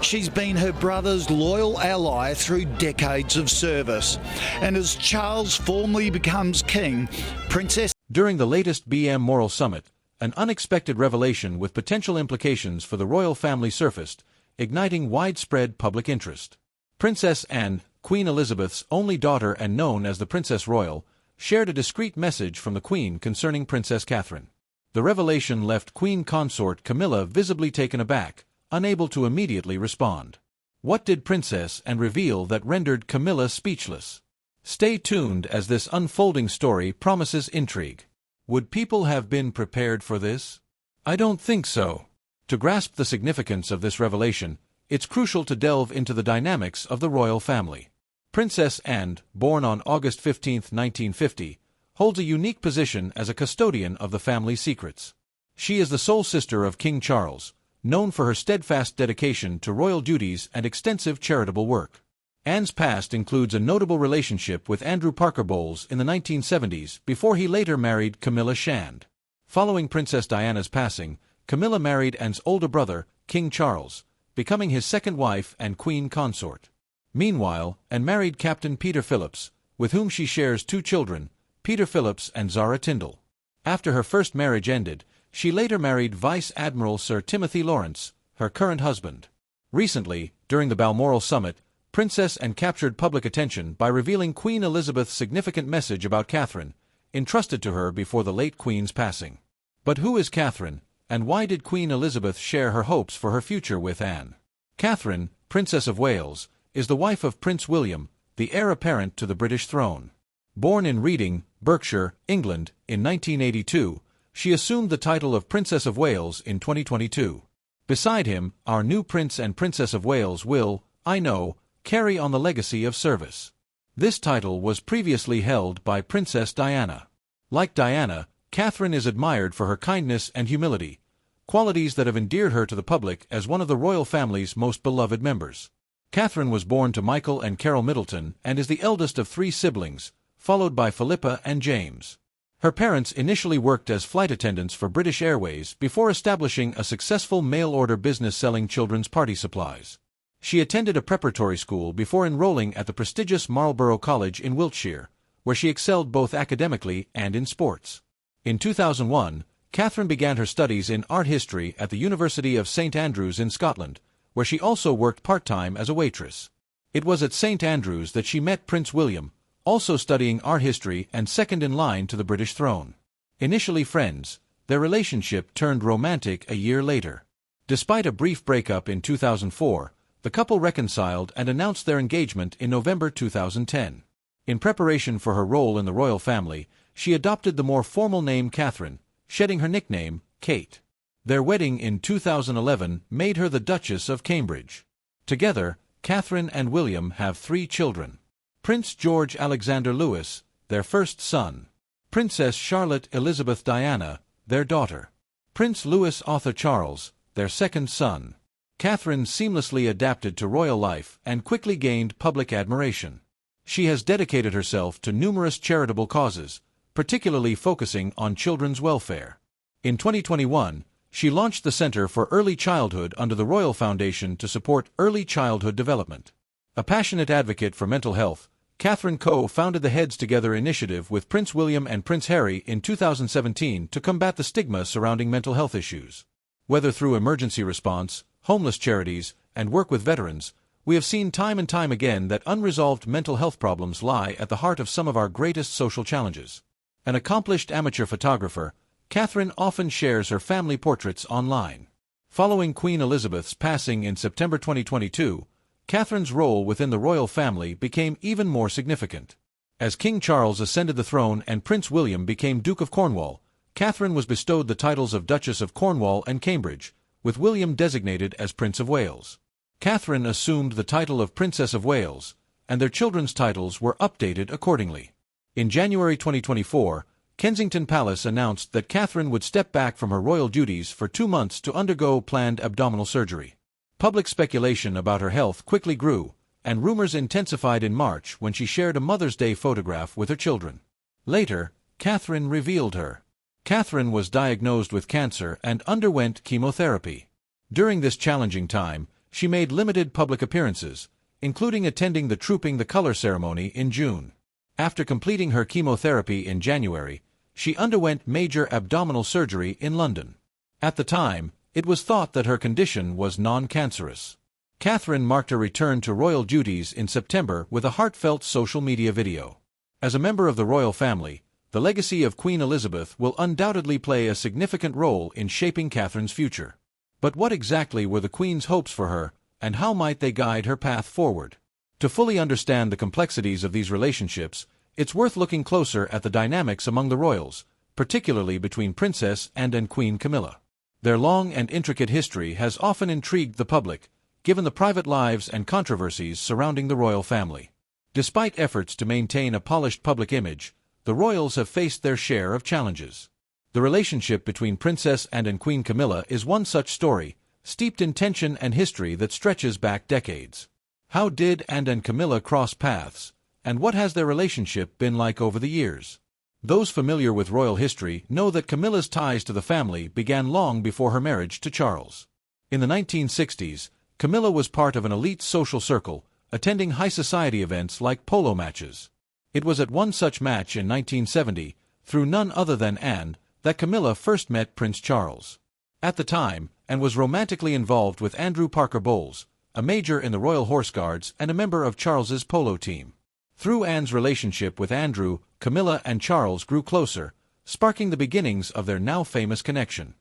She's been her brother's loyal ally through decades of service. And as Charles formally becomes king, Princess... During the latest BM Moral Summit, an unexpected revelation with potential implications for the royal family surfaced, igniting widespread public interest. Princess Anne, Queen Elizabeth's only daughter and known as the Princess Royal, shared a discreet message from the Queen concerning Princess Catherine. The revelation left Queen Consort Camilla visibly taken aback, unable to immediately respond. What did Princess Anne reveal that rendered Camilla speechless? Stay tuned as this unfolding story promises intrigue. Would people have been prepared for this? I don't think so. To grasp the significance of this revelation, it's crucial to delve into the dynamics of the royal family. Princess Anne, born on August 15, 1950, holds a unique position as a custodian of the family's secrets. She is the sole sister of King Charles, known for her steadfast dedication to royal duties and extensive charitable work. Anne's past includes a notable relationship with Andrew Parker Bowles in the 1970s before he later married Camilla Shand. Following Princess Diana's passing, Camilla married Anne's older brother, King Charles, becoming his second wife and queen consort. Meanwhile, Anne married Captain Peter Phillips, with whom she shares two children, Peter Phillips and Zara Tyndall. After her first marriage ended, she later married Vice Admiral Sir Timothy Lawrence, her current husband. Recently, during the Balmoral Summit, Princess Anne captured public attention by revealing Queen Elizabeth's significant message about Catherine, entrusted to her before the late Queen's passing. But who is Catherine, and why did Queen Elizabeth share her hopes for her future with Anne? Catherine, Princess of Wales, is the wife of Prince William, the heir apparent to the British throne. Born in Reading, Berkshire, England, in 1982, she assumed the title of Princess of Wales in 2022. Beside him, our new Prince and Princess of Wales will, I know, carry on the legacy of service. This title was previously held by Princess Diana. Like Diana, Catherine is admired for her kindness and humility, qualities that have endeared her to the public as one of the royal family's most beloved members. Catherine was born to Michael and Carol Middleton and is the eldest of three siblings, followed by Philippa and James. Her parents initially worked as flight attendants for British Airways before establishing a successful mail-order business selling children's party supplies. She attended a preparatory school before enrolling at the prestigious Marlborough College in Wiltshire, where she excelled both academically and in sports. In 2001, Catherine began her studies in art history at the University of St Andrews in Scotland, where she also worked part-time as a waitress. It was at St Andrews that she met Prince William, also studying art history and second in line to the British throne. Initially friends, their relationship turned romantic a year later. Despite a brief breakup in 2004, the couple reconciled and announced their engagement in November 2010. In preparation for her role in the royal family, she adopted the more formal name Catherine, shedding her nickname, Kate. Their wedding in 2011 made her the Duchess of Cambridge. Together, Catherine and William have 3 children. Prince George Alexander Louis, their first son. Princess Charlotte Elizabeth Diana, their daughter. Prince Louis Arthur Charles, their second son. Catherine seamlessly adapted to royal life and quickly gained public admiration. She has dedicated herself to numerous charitable causes, particularly focusing on children's welfare. In 2021, she launched the Center for Early Childhood under the Royal Foundation to support early childhood development. A passionate advocate for mental health, Catherine co-founded the Heads Together initiative with Prince William and Prince Harry in 2017 to combat the stigma surrounding mental health issues. Whether through emergency response, homeless charities, and work with veterans, we have seen time and time again that unresolved mental health problems lie at the heart of some of our greatest social challenges. An accomplished amateur photographer, Catherine often shares her family portraits online. Following Queen Elizabeth's passing in September 2022, Catherine's role within the royal family became even more significant. As King Charles ascended the throne and Prince William became Duke of Cornwall, Catherine was bestowed the titles of Duchess of Cornwall and Cambridge, with William designated as Prince of Wales. Catherine assumed the title of Princess of Wales, and their children's titles were updated accordingly. In January 2024, Kensington Palace announced that Catherine would step back from her royal duties for 2 months to undergo planned abdominal surgery. Public speculation about her health quickly grew, and rumors intensified in March when she shared a Mother's Day photograph with her children. Later, Catherine revealed her. Catherine was diagnosed with cancer and underwent chemotherapy. During this challenging time, She made limited public appearances, including attending the Trooping the Color ceremony in June. After completing her chemotherapy in January, she underwent major abdominal surgery in London. At the time, it was thought that her condition was non-cancerous. Catherine marked her return to royal duties in September with a heartfelt social media video. As a member of the royal family, the legacy of Queen Elizabeth will undoubtedly play a significant role in shaping Catherine's future. But what exactly were the Queen's hopes for her, and how might they guide her path forward? To fully understand the complexities of these relationships, it's worth looking closer at the dynamics among the royals, particularly between Princess Anne and Queen Camilla. Their long and intricate history has often intrigued the public, given the private lives and controversies surrounding the royal family. Despite efforts to maintain a polished public image, the royals have faced their share of challenges. The relationship between Princess Anne and Queen Camilla is one such story, steeped in tension and history that stretches back decades. How did Anne and Camilla cross paths, and what has their relationship been like over the years? Those familiar with royal history know that Camilla's ties to the family began long before her marriage to Charles. In the 1960s, Camilla was part of an elite social circle, attending high society events like polo matches. It was at one such match in 1970, through none other than Anne, that Camilla first met Prince Charles. At the time, Anne was romantically involved with Andrew Parker Bowles, a major in the Royal Horse Guards and a member of Charles's polo team. Through Anne's relationship with Andrew, Camilla and Charles grew closer, sparking the beginnings of their now famous connection.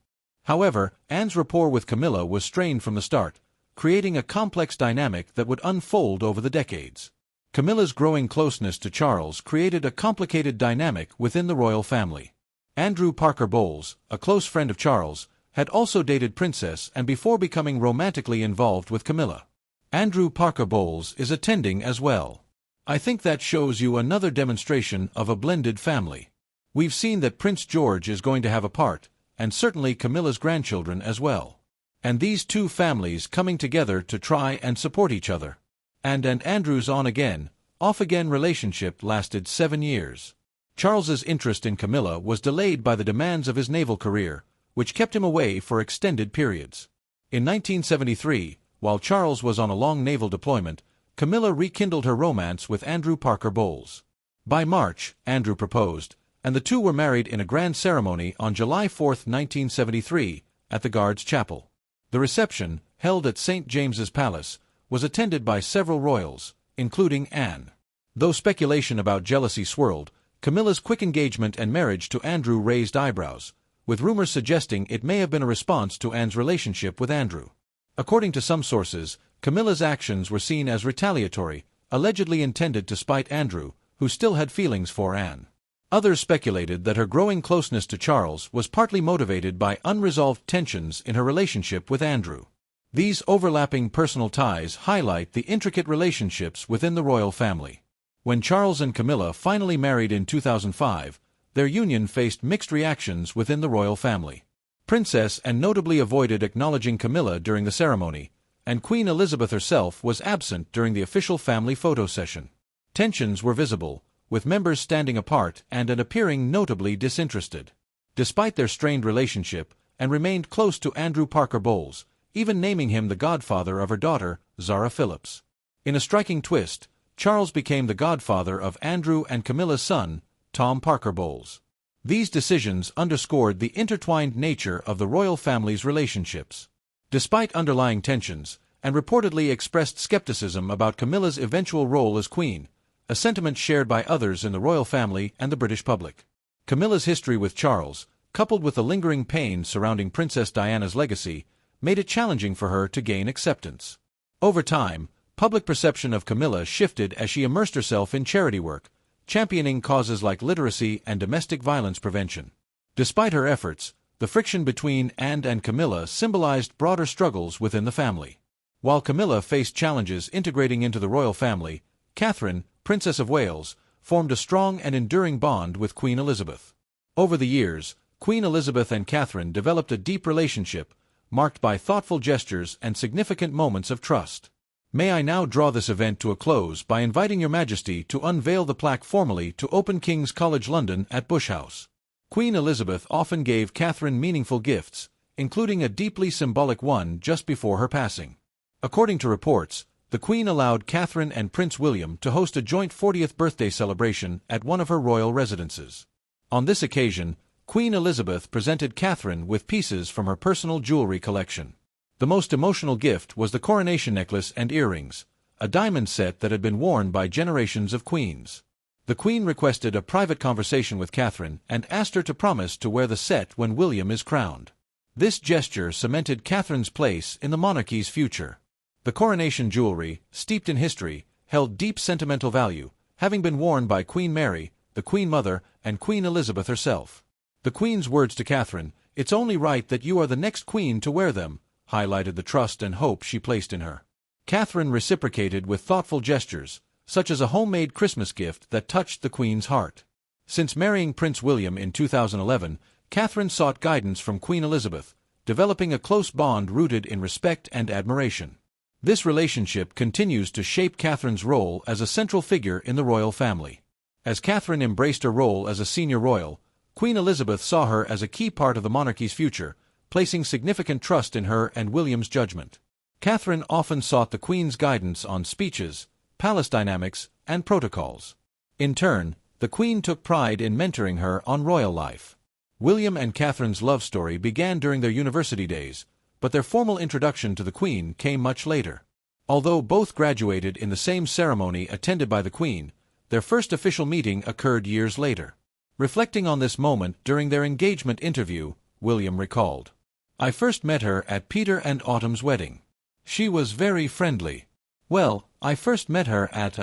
However, Anne's rapport with Camilla was strained from the start, creating a complex dynamic that would unfold over the decades. Camilla's growing closeness to Charles created a complicated dynamic within the royal family. Andrew Parker Bowles, a close friend of Charles, had also dated Princess Anne before becoming romantically involved with Camilla. Andrew Parker Bowles is attending as well. I think that shows you another demonstration of a blended family. We've seen that Prince George is going to have a part, and certainly Camilla's grandchildren as well. And these two families coming together to try and support each other. Anne and Andrew's on-again, off-again relationship lasted 7 years. Charles's interest in Camilla was delayed by the demands of his naval career, which kept him away for extended periods. In 1973, while Charles was on a long naval deployment, Camilla rekindled her romance with Andrew Parker Bowles. By March, Andrew proposed, and the two were married in a grand ceremony on July 4, 1973, at the Guards Chapel. The reception, held at St. James's Palace, was attended by several royals, including Anne. Though speculation about jealousy swirled, Camilla's quick engagement and marriage to Andrew raised eyebrows, with rumors suggesting it may have been a response to Anne's relationship with Andrew. According to some sources, Camilla's actions were seen as retaliatory, allegedly intended to spite Andrew, who still had feelings for Anne. Others speculated that her growing closeness to Charles was partly motivated by unresolved tensions in her relationship with Andrew. These overlapping personal ties highlight the intricate relationships within the royal family. When Charles and Camilla finally married in 2005, their union faced mixed reactions within the royal family. Princess Anne notably avoided acknowledging Camilla during the ceremony, and Queen Elizabeth herself was absent during the official family photo session. Tensions were visible, with members standing apart and appearing notably disinterested. Despite their strained relationship, Anne remained close to Andrew Parker Bowles, even naming him the godfather of her daughter, Zara Phillips. In a striking twist, Charles became the godfather of Andrew and Camilla's son, Tom Parker Bowles. These decisions underscored the intertwined nature of the royal family's relationships. Despite underlying tensions, Anne reportedly expressed skepticism about Camilla's eventual role as queen, a sentiment shared by others in the royal family and the British public. Camilla's history with Charles, coupled with the lingering pain surrounding Princess Diana's legacy, made it challenging for her to gain acceptance. Over time, public perception of Camilla shifted as she immersed herself in charity work, championing causes like literacy and domestic violence prevention. Despite her efforts, the friction between Anne and Camilla symbolized broader struggles within the family. While Camilla faced challenges integrating into the royal family, Catherine, Princess of Wales, formed a strong and enduring bond with Queen Elizabeth. Over the years, Queen Elizabeth and Catherine developed a deep relationship, marked by thoughtful gestures and significant moments of trust. May I now draw this event to a close by inviting Your Majesty to unveil the plaque formally to open King's College London at Bush House. Queen Elizabeth often gave Catherine meaningful gifts, including a deeply symbolic one just before her passing. According to reports, the Queen allowed Catherine and Prince William to host a joint 40th birthday celebration at one of her royal residences. On this occasion, Queen Elizabeth presented Catherine with pieces from her personal jewelry collection. The most emotional gift was the coronation necklace and earrings, a diamond set that had been worn by generations of queens. The Queen requested a private conversation with Catherine and asked her to promise to wear the set when William is crowned. This gesture cemented Catherine's place in the monarchy's future. The coronation jewelry, steeped in history, held deep sentimental value, having been worn by Queen Mary, the Queen Mother, and Queen Elizabeth herself. The Queen's words to Catherine, "It's only right that you are the next queen to wear them," highlighted the trust and hope she placed in her. Catherine reciprocated with thoughtful gestures, such as a homemade Christmas gift that touched the Queen's heart. Since marrying Prince William in 2011, Catherine sought guidance from Queen Elizabeth, developing a close bond rooted in respect and admiration. This relationship continues to shape Catherine's role as a central figure in the royal family. As Catherine embraced her role as a senior royal, Queen Elizabeth saw her as a key part of the monarchy's future, placing significant trust in her and William's judgment. Catherine often sought the Queen's guidance on speeches, palace dynamics, and protocols. In turn, the Queen took pride in mentoring her on royal life. William and Catherine's love story began during their university days, but their formal introduction to the Queen came much later. Although both graduated in the same ceremony attended by the Queen, their first official meeting occurred years later. Reflecting on this moment during their engagement interview, William recalled, "I first met her at Peter and Autumn's wedding. She was very friendly." Well, I first met her at,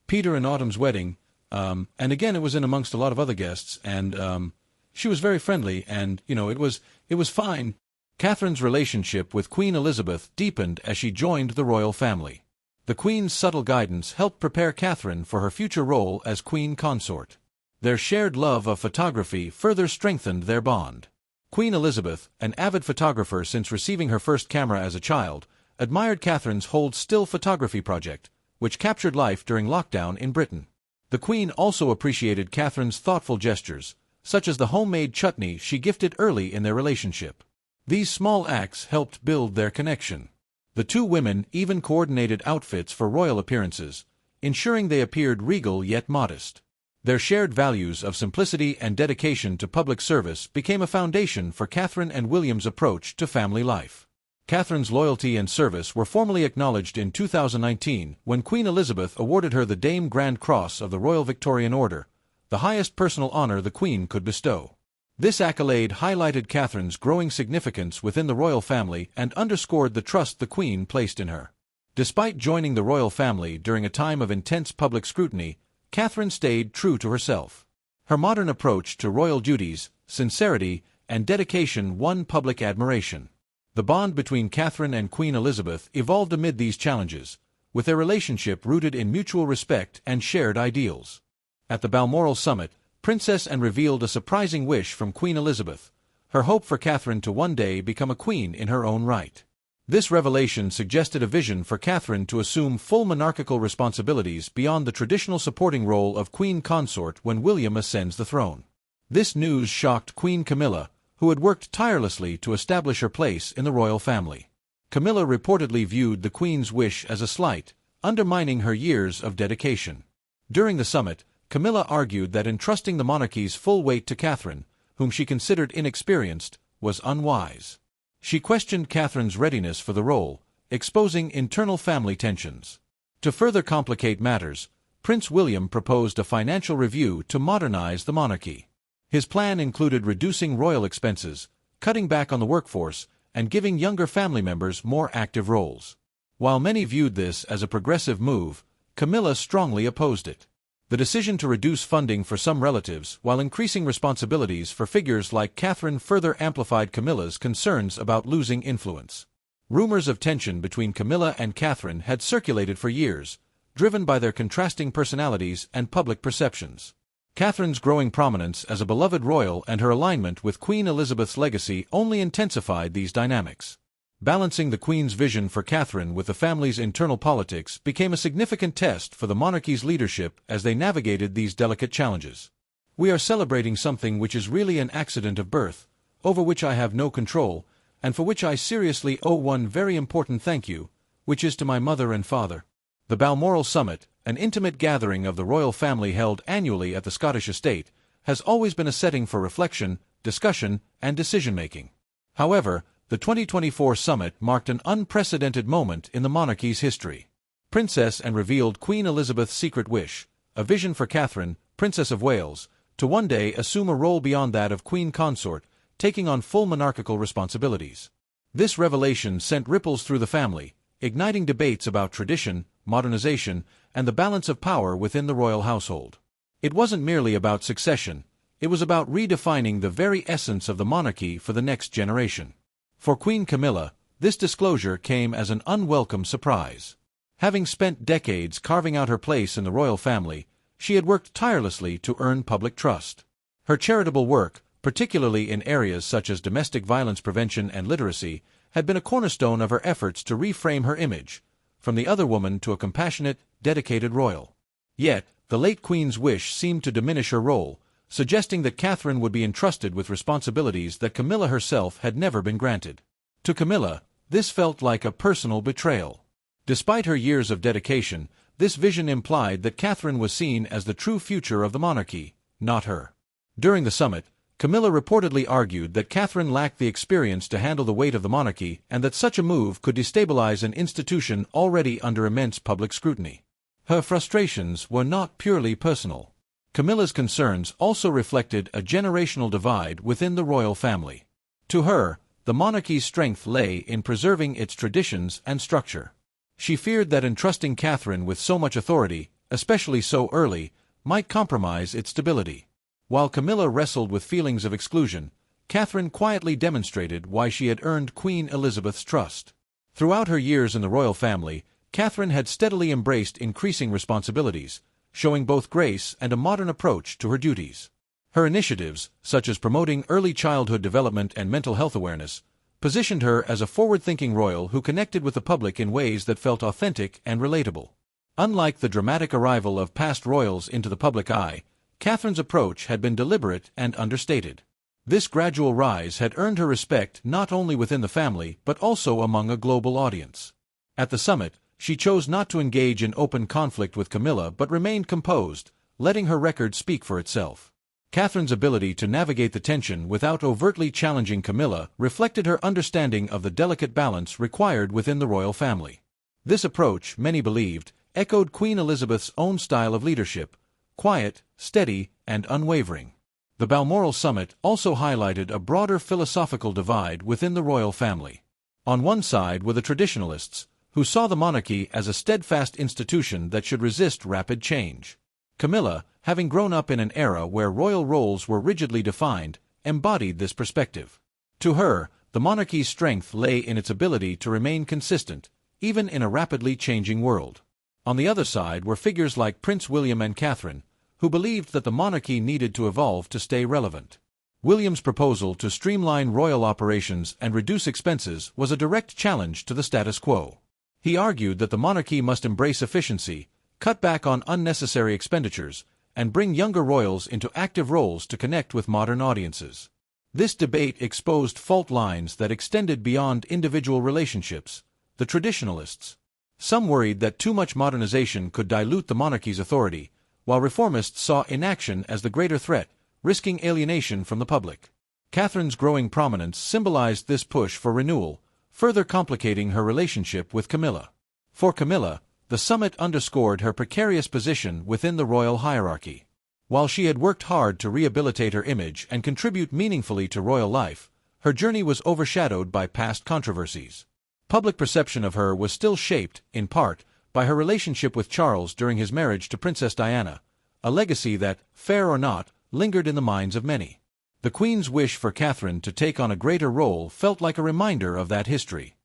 Peter and Autumn's wedding, and again it was in amongst a lot of other guests, and, she was very friendly, and, it was fine. Catherine's relationship with Queen Elizabeth deepened as she joined the royal family. The Queen's subtle guidance helped prepare Catherine for her future role as Queen Consort. Their shared love of photography further strengthened their bond. Queen Elizabeth, an avid photographer since receiving her first camera as a child, admired Catherine's Hold Still photography project, which captured life during lockdown in Britain. The Queen also appreciated Catherine's thoughtful gestures, such as the homemade chutney she gifted early in their relationship. These small acts helped build their connection. The two women even coordinated outfits for royal appearances, ensuring they appeared regal yet modest. Their shared values of simplicity and dedication to public service became a foundation for Catherine and William's approach to family life. Catherine's loyalty and service were formally acknowledged in 2019 when Queen Elizabeth awarded her the Dame Grand Cross of the Royal Victorian Order, the highest personal honor the Queen could bestow. This accolade highlighted Catherine's growing significance within the royal family and underscored the trust the Queen placed in her. Despite joining the royal family during a time of intense public scrutiny, Catherine stayed true to herself. Her modern approach to royal duties, sincerity, and dedication won public admiration. The bond between Catherine and Queen Elizabeth evolved amid these challenges, with their relationship rooted in mutual respect and shared ideals. At the Balmoral summit, Princess Anne revealed a surprising wish from Queen Elizabeth, her hope for Catherine to one day become a queen in her own right. This revelation suggested a vision for Catherine to assume full monarchical responsibilities beyond the traditional supporting role of Queen Consort when William ascends the throne. This news shocked Queen Camilla, who had worked tirelessly to establish her place in the royal family. Camilla reportedly viewed the Queen's wish as a slight, undermining her years of dedication. During the summit, Camilla argued that entrusting the monarchy's full weight to Catherine, whom she considered inexperienced, was unwise. She questioned Catherine's readiness for the role, exposing internal family tensions. To further complicate matters, Prince William proposed a financial review to modernize the monarchy. His plan included reducing royal expenses, cutting back on the workforce, and giving younger family members more active roles. While many viewed this as a progressive move, Camilla strongly opposed it. The decision to reduce funding for some relatives while increasing responsibilities for figures like Catherine further amplified Camilla's concerns about losing influence. Rumors of tension between Camilla and Catherine had circulated for years, driven by their contrasting personalities and public perceptions. Catherine's growing prominence as a beloved royal and her alignment with Queen Elizabeth's legacy only intensified these dynamics. Balancing the Queen's vision for Catherine with the family's internal politics became a significant test for the monarchy's leadership as they navigated these delicate challenges. "We are celebrating something which is really an accident of birth, over which I have no control, and for which I seriously owe one very important thank you," which is to my mother and father. The Balmoral Summit, an intimate gathering of the royal family held annually at the Scottish estate, has always been a setting for reflection, discussion, and decision-making. However, the 2024 summit marked an unprecedented moment in the monarchy's history. Princess and revealed Queen Elizabeth's secret wish, a vision for Catherine, Princess of Wales, to one day assume a role beyond that of queen consort, taking on full monarchical responsibilities. This revelation sent ripples through the family, igniting debates about tradition, modernization, and the balance of power within the royal household. It wasn't merely about succession, it was about redefining the very essence of the monarchy for the next generation. For Queen Camilla, this disclosure came as an unwelcome surprise. Having spent decades carving out her place in the royal family, she had worked tirelessly to earn public trust. Her charitable work, particularly in areas such as domestic violence prevention and literacy, had been a cornerstone of her efforts to reframe her image, from the other woman to a compassionate, dedicated royal. Yet, the late Queen's wish seemed to diminish her role, suggesting that Catherine would be entrusted with responsibilities that Camilla herself had never been granted. To Camilla, this felt like a personal betrayal. Despite her years of dedication, this vision implied that Catherine was seen as the true future of the monarchy, not her. During the summit, Camilla reportedly argued that Catherine lacked the experience to handle the weight of the monarchy and that such a move could destabilize an institution already under immense public scrutiny. Her frustrations were not purely personal. Camilla's concerns also reflected a generational divide within the royal family. To her, the monarchy's strength lay in preserving its traditions and structure. She feared that entrusting Catherine with so much authority, especially so early, might compromise its stability. While Camilla wrestled with feelings of exclusion, Catherine quietly demonstrated why she had earned Queen Elizabeth's trust. Throughout her years in the royal family, Catherine had steadily embraced increasing responsibilities, showing both grace and a modern approach to her duties. Her initiatives, such as promoting early childhood development and mental health awareness, positioned her as a forward-thinking royal who connected with the public in ways that felt authentic and relatable. Unlike the dramatic arrival of past royals into the public eye, Catherine's approach had been deliberate and understated. This gradual rise had earned her respect not only within the family but also among a global audience. At the summit, she chose not to engage in open conflict with Camilla but remained composed, letting her record speak for itself. Catherine's ability to navigate the tension without overtly challenging Camilla reflected her understanding of the delicate balance required within the royal family. This approach, many believed, echoed Queen Elizabeth's own style of leadership, quiet, steady, and unwavering. The Balmoral Summit also highlighted a broader philosophical divide within the royal family. On one side were the traditionalists, who saw the monarchy as a steadfast institution that should resist rapid change. Camilla, having grown up in an era where royal roles were rigidly defined, embodied this perspective. To her, the monarchy's strength lay in its ability to remain consistent, even in a rapidly changing world. On the other side were figures like Prince William and Catherine, who believed that the monarchy needed to evolve to stay relevant. William's proposal to streamline royal operations and reduce expenses was a direct challenge to the status quo. He argued that the monarchy must embrace efficiency, cut back on unnecessary expenditures, and bring younger royals into active roles to connect with modern audiences. This debate exposed fault lines that extended beyond individual relationships. The traditionalists. Some worried that too much modernization could dilute the monarchy's authority, while reformists saw inaction as the greater threat, risking alienation from the public. Catherine's growing prominence symbolized this push for renewal, further complicating her relationship with Camilla. For Camilla, the summit underscored her precarious position within the royal hierarchy. While she had worked hard to rehabilitate her image and contribute meaningfully to royal life, her journey was overshadowed by past controversies. Public perception of her was still shaped, in part, by her relationship with Charles during his marriage to Princess Diana, a legacy that, fair or not, lingered in the minds of many. The Queen's wish for Catherine to take on a greater role felt like a reminder of that history.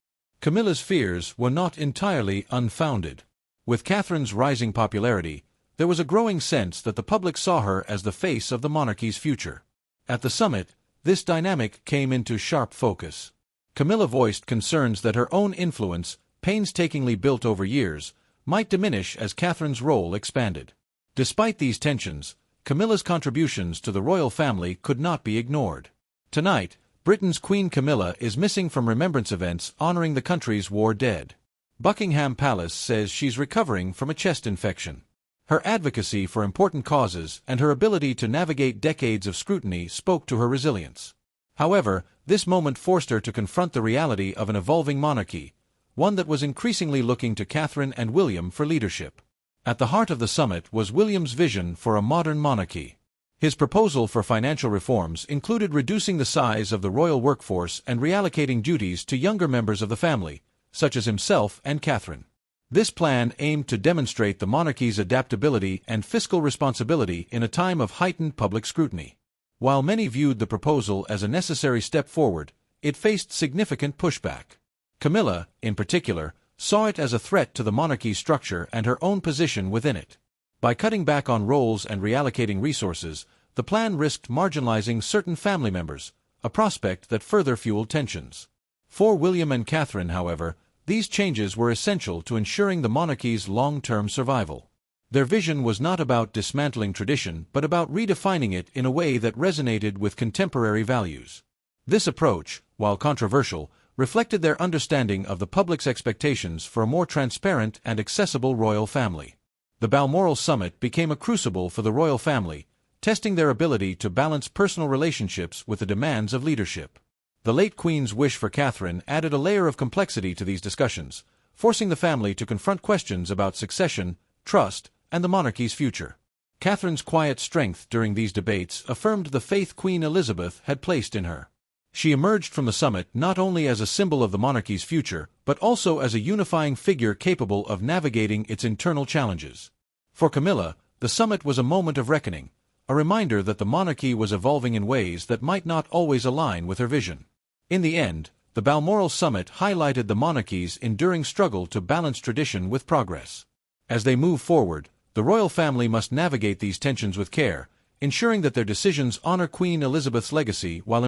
Camilla's fears were not entirely unfounded. With Catherine's rising popularity, there was a growing sense that the public saw her as the face of the monarchy's future. At the summit, this dynamic came into sharp focus. Camilla voiced concerns that her own influence, painstakingly built over years, might diminish as Catherine's role expanded. Despite these tensions, Camilla's contributions to the royal family could not be ignored. Tonight, Britain's Queen Camilla is missing from remembrance events honoring the country's war dead. Buckingham Palace says she's recovering from a chest infection. Her advocacy for important causes and her ability to navigate decades of scrutiny spoke to her resilience. However, this moment forced her to confront the reality of an evolving monarchy, one that was increasingly looking to Catherine and William for leadership. At the heart of the summit was William's vision for a modern monarchy. His proposal for financial reforms included reducing the size of the royal workforce and reallocating duties to younger members of the family, such as himself and Catherine. This plan aimed to demonstrate the monarchy's adaptability and fiscal responsibility in a time of heightened public scrutiny. While many viewed the proposal as a necessary step forward, it faced significant pushback. Camilla, in particular, saw it as a threat to the monarchy's structure and her own position within it. By cutting back on roles and reallocating resources, the plan risked marginalizing certain family members, a prospect that further fueled tensions. For William and Catherine, however, these changes were essential to ensuring the monarchy's long-term survival. Their vision was not about dismantling tradition but about redefining it in a way that resonated with contemporary values. This approach, while controversial, reflected their understanding of the public's expectations for a more transparent and accessible royal family. The Balmoral Summit became a crucible for the royal family, testing their ability to balance personal relationships with the demands of leadership. The late Queen's wish for Catherine added a layer of complexity to these discussions, forcing the family to confront questions about succession, trust, and the monarchy's future. Catherine's quiet strength during these debates affirmed the faith Queen Elizabeth had placed in her. She emerged from the summit not only as a symbol of the monarchy's future, but also as a unifying figure capable of navigating its internal challenges. For Camilla, the summit was a moment of reckoning, a reminder that the monarchy was evolving in ways that might not always align with her vision. In the end, the Balmoral Summit highlighted the monarchy's enduring struggle to balance tradition with progress. As they move forward, the royal family must navigate these tensions with care, ensuring that their decisions honor Queen Elizabeth's legacy while